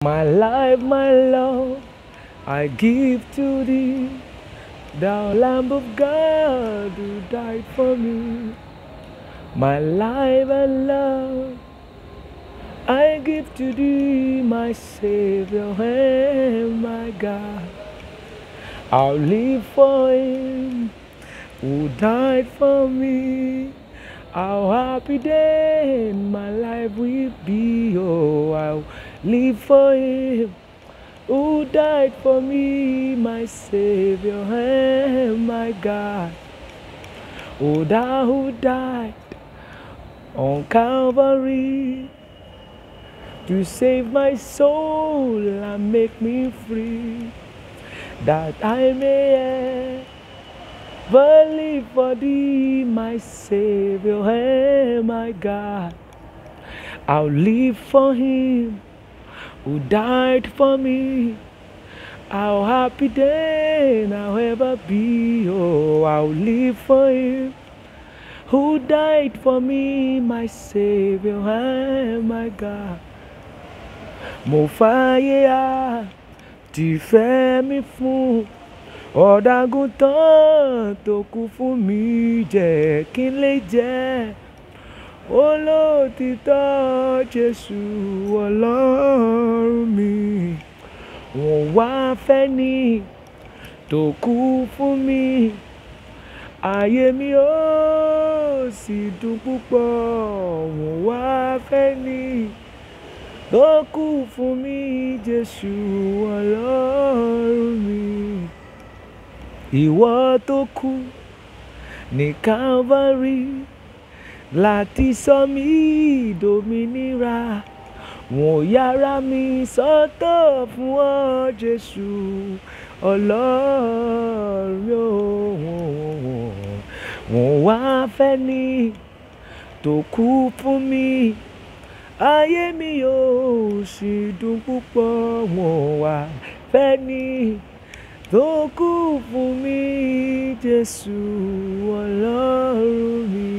My life, my love, I give to thee, thou Lamb of God who died for me. My life and love, I give to thee, my Savior and my God. I'll live for him who died for me. How happy then my life will be. Oh, I'll live for him who died for me, my Savior and my God. Oh, thou who died on Calvary to save my soul and make me free, that I may ever live for thee, my Savior and my God. I'll live for him who died for me. How happy then I'll ever be. Oh, I'll live for him who died for me, my Savior and my God. Mo fàyè á ti fẹ́ mi fún ọ̀dàgùntàn tó kú fún mi, jẹ́ kí n lè jẹ́ olótìtọ́ Jésù Ọlọ́run mi. Wọ́n wá fẹ́ ni tó kú fún mi, ayé mi ó sì dùn púpọ̀. Wọ́n wá fẹ́ ni tó kú fún mi, Jésù Ọlọ́run mi. Ìwọ tó kú ní Calvary láti sọ mí dòmìnira, wọ́n yára mi sọ́tọ̀ fún ọ, Jésù Ọlọ́run. Wọ́n wá fẹ́ ni tó kú fún mi, ayé mi yóò sì dùn púpọ̀. Wọ́n wá fẹ́ ni tó kú fún mi, Jésù Ọlọ́run mi.